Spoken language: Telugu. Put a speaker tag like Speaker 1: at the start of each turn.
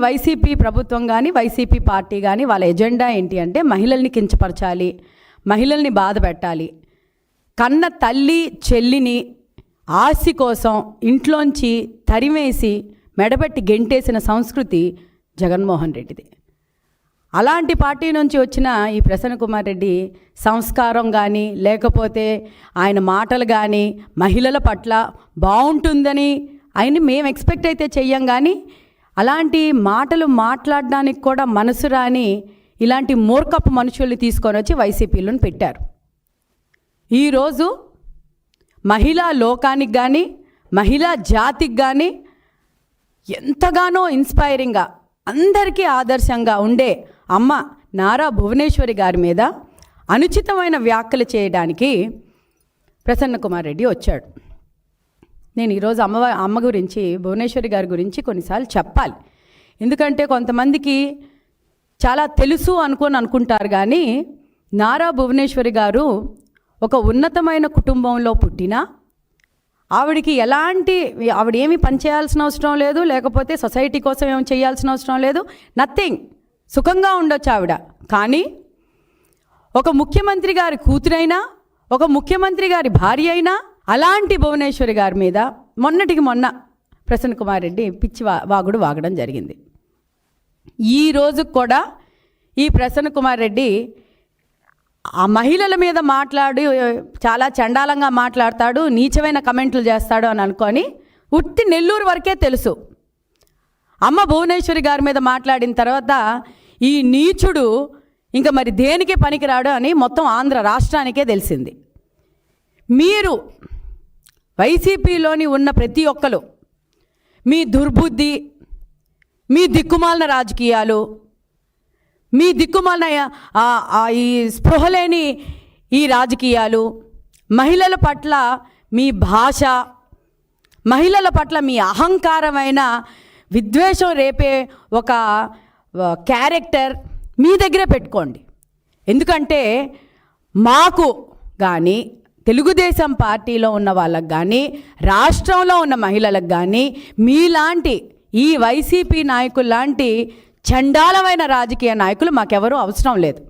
Speaker 1: వైసీపీ ప్రభుత్వం కానీ వైసీపీ పార్టీ కానీ వాళ్ళ ఎజెండా ఏంటి అంటే మహిళల్ని కించపరచాలి, మహిళల్ని బాధ పెట్టాలి. కన్న తల్లి చెల్లిని ఆస్తి కోసం ఇంట్లోంచి తరిమేసి మెడబెట్టి గెంటేసిన సంస్కృతి జగన్మోహన్ రెడ్డిది. అలాంటి పార్టీ నుంచి వచ్చిన ఈ ప్రసన్న కుమార్ రెడ్డి సంస్కారం కానీ లేకపోతే ఆయన మాటలు కానీ మహిళల పట్ల బాగుంటుందని ఆయన్ని మేము ఎక్స్పెక్ట్ అయితే చెయ్యం. కానీ అలాంటి మాటలు మాట్లాడడానికి కూడా మనసు రాని ఇలాంటి మూర్ఖపు మనుషుల్ని తీసుకొని వచ్చి వైసీపీలను పెట్టారు. ఈరోజు మహిళా లోకానికి కానీ మహిళా జాతికి కానీ ఎంతగానో ఇన్స్పైరింగ్గా అందరికీ ఆదర్శంగా ఉండే అమ్మ నారా భువనేశ్వరి గారి మీద అనుచితమైన వ్యాఖ్యలు చేయడానికి ప్రసన్న కుమార్ రెడ్డి వచ్చాడు. నేను ఈరోజు అమ్మ గురించి భువనేశ్వరి గారి గురించి కొన్నిసార్లు చెప్పాలి. ఎందుకంటే కొంతమందికి చాలా తెలుసు అనుకుంటారు. కానీ నారా భువనేశ్వరి గారు ఒక ఉన్నతమైన కుటుంబంలో పుట్టిన ఆవిడికి ఆవిడేమీ పని చేయాల్సిన అవసరం లేదు, లేకపోతే సొసైటీ కోసం ఏమి చేయాల్సిన అవసరం లేదు, నథింగ్, సుఖంగా ఉండొచ్చు ఆవిడ. కానీ ఒక ముఖ్యమంత్రి గారి కూతురైనా ఒక ముఖ్యమంత్రి గారి భార్య అయినా అలాంటి భువనేశ్వరి గారి మీద మొన్నటికి మొన్న ప్రసన్న కుమార్ రెడ్డి పిచ్చి వాగుడు వాగడం జరిగింది. ఈ రోజుకు కూడా ఈ ప్రసన్న కుమార్ రెడ్డి ఆ మహిళల మీద చాలా చండాలంగా మాట్లాడతాడు, నీచమైన కమెంట్లు చేస్తాడు అని అనుకొని ఉత్తి నెల్లూరు వరకే తెలుసు. అమ్మ భువనేశ్వరి గారి మీద మాట్లాడిన తర్వాత ఈ నీచుడు ఇంకా మరి దేనికి పనికిరాడు అని మొత్తం ఆంధ్ర రాష్ట్రానికే తెలిసింది. మీరు వైసీపీలోని ఉన్న ప్రతి ఒక్కరు మీ దుర్బుద్ధి, మీ దిక్కుమాలిన రాజకీయాలు, మీ దిక్కుమాలిన ఈ స్పృహలేని ఈ రాజకీయాలు, మహిళల పట్ల మీ భాష, మహిళల పట్ల మీ అహంకారమైన విద్వేషం రేపే ఒక క్యారెక్టర్ మీ దగ్గరే పెట్టుకోండి. ఎందుకంటే మాకు కానీ తెలుగుదేశం పార్టీలో ఉన్న వాళ్ళకు కానీ రాష్ట్రంలో ఉన్న మహిళలకు కానీ మీలాంటి ఈ వైసీపీ నాయకులు లాంటి చండాలమైన రాజకీయ నాయకులు మాకెవరూ అవసరం లేదు.